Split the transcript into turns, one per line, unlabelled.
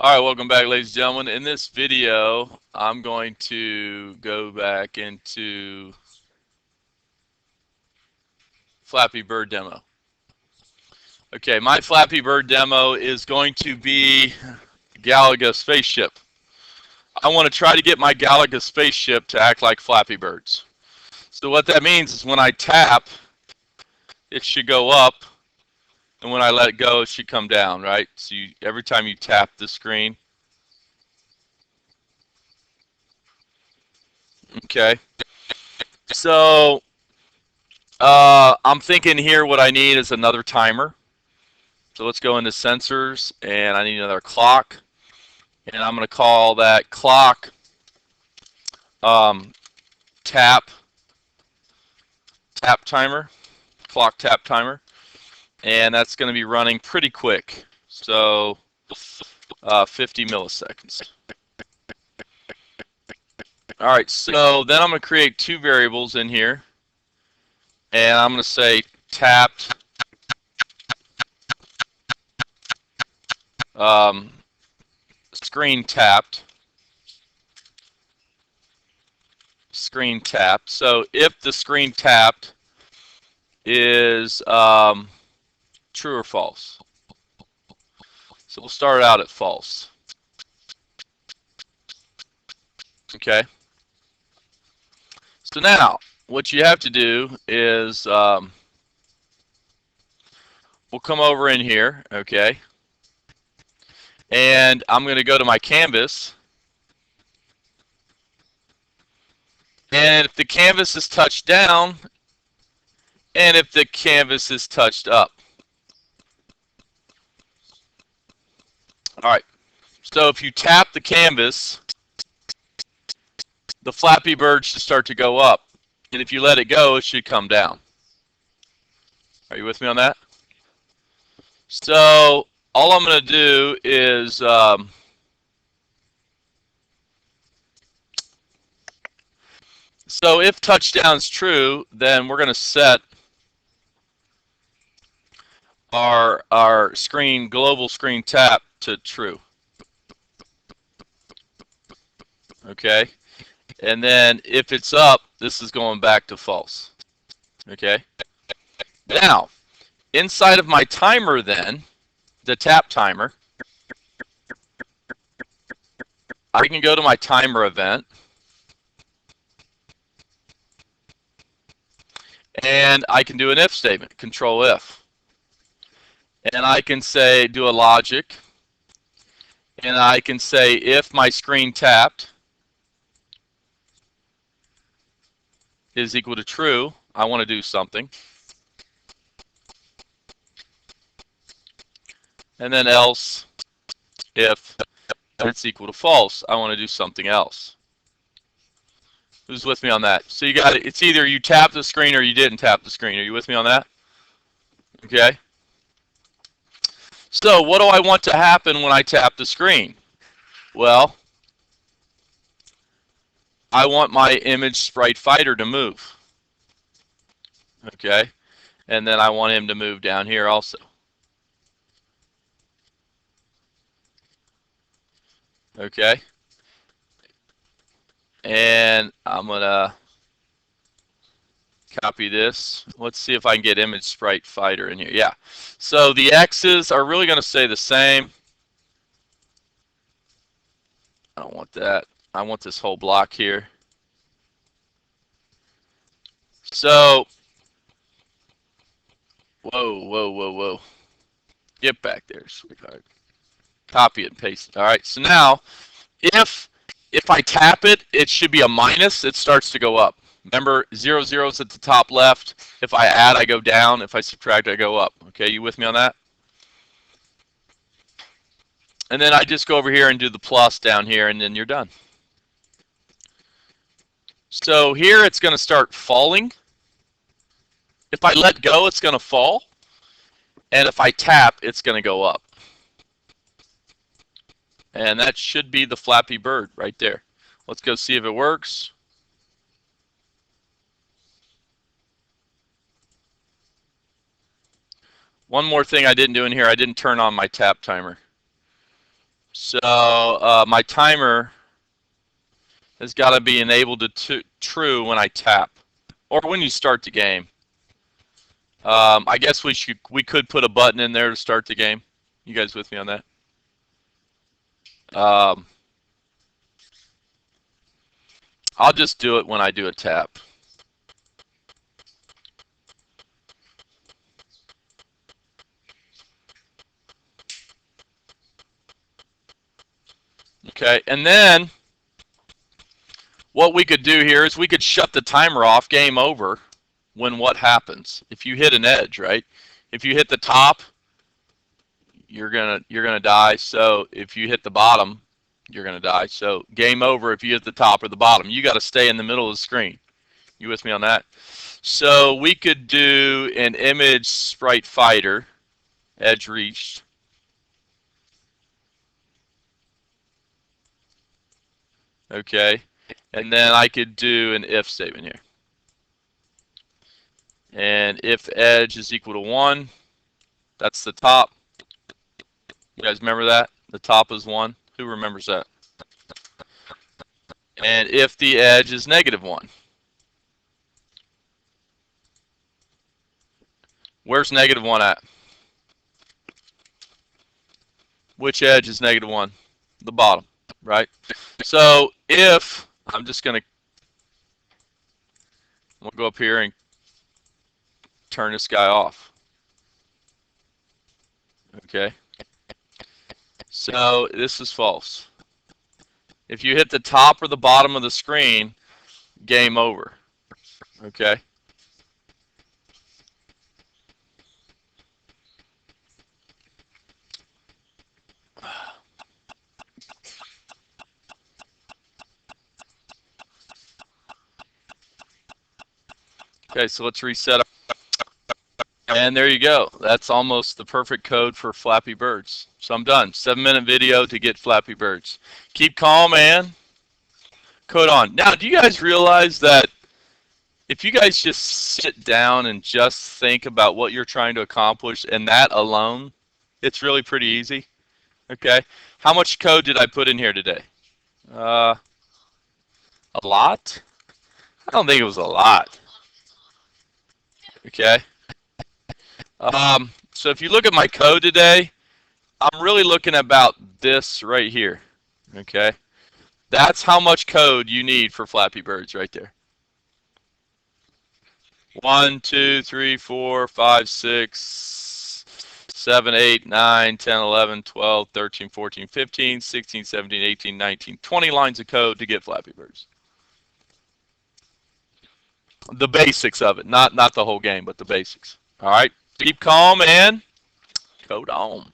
All right, welcome back, ladies and gentlemen. In this video, I'm going to go back into Flappy Bird demo. Okay, my Flappy Bird demo is going to be Galaga spaceship. I want to try to get my Galaga spaceship to act like Flappy Birds. So what that means is when I tap, it should go up, and when I let it go, it should come down, right? So every time you tap the screen, okay. So I'm thinking here what I need is another timer. So let's go into sensors, and I need another clock, and I'm going to call that clock tap timer, clock tap timer, and that's going to be running pretty quick. So 50 milliseconds. All right, so then I'm going to create two variables in here, and I'm going to say tapped screen tapped. So if the screen tapped is true or false. So we'll start out at false. Okay. So now what you have to do is we'll come over in here, okay, and I'm going to go to my canvas, and if the canvas is touched down and if the canvas is touched up. All right, so if you tap the canvas, the Flappy Bird should start to go up, and if you let it go, it should come down. Are you with me on that? So all I'm going to do is so if touchdown is true, then we're going to set our screen global screen tap to true. Okay, and then if it's up, this is going back to false. Okay, now inside of my timer, then the tap timer, I can go to my timer event, and I can do an if statement, control if, and I can say do a logic, and I can say if my screen tapped is equal to true, I want to do something, and then else if it's equal to false, I want to do something else. Who's with me on that? So you got it. It's either you tap the screen or you didn't tap the screen. Are you with me on that? Okay. So what do I want to happen when I tap the screen? Well, I want my image sprite fighter to move. Okay. And then I want him to move down here also. Okay. And I'm going to copy this. Let's see if I can get image sprite fighter in here. Yeah. So the X's are really going to stay the same. I don't want that. I want this whole block here. So, whoa. Get back there, sweetheart. Copy and paste it. All right. So now, if I tap it, it should be a minus. It starts to go up. Remember, 0, 0 is at the top left. If I add, I go down. If I subtract, I go up. Okay, you with me on that? And then I just go over here and do the plus down here, and then you're done. So here it's going to start falling. If I let go, it's going to fall. And if I tap, it's going to go up. And that should be the Flappy Bird right there. Let's go see if it works. One more thing I didn't do in here, I didn't turn on my tap timer. So my timer has got to be enabled to true when I tap, or when you start the game. I guess we could put a button in there to start the game. You guys with me on that? I'll just do it when I do a tap. Okay, and then what we could do here is we could shut the timer off, game over, when what happens? If you hit an edge, right? If you hit the top, you're gonna die. So if you hit the bottom, you're gonna die. So game over if you hit the top or the bottom. You got to stay in the middle of the screen. You with me on that? So we could do an image sprite fighter, edge reached. Okay, and then I could do an if statement here. And if edge is equal to 1, that's the top. You guys remember that? The top is 1. Who remembers that? And if the edge is -1. Where's -1 at? Which edge is -1? The bottom, right? So if, we'll go up here and turn this guy off. Okay. So this is false. If you hit the top or the bottom of the screen, game over. Okay. Okay, so let's reset. And there you go. That's almost the perfect code for Flappy Birds. So I'm done. 7-minute video to get Flappy Birds. Keep calm and code on. Now, do you guys realize that if you guys just sit down and just think about what you're trying to accomplish, and that alone, it's really pretty easy? Okay. How much code did I put in here today? A lot? I don't think it was a lot. Okay. So if you look at my code today, I'm really looking about this right here. Okay. That's how much code you need for Flappy Birds right there. 1, 2, 3, 4, 5, 6, 7, 8, 9, 10, 11, 12, 13, 14, 15, 16, 17, 18, 19, 20 lines of code to get Flappy Birds. The basics of it, not the whole game, but the basics. All right, keep calm and code on.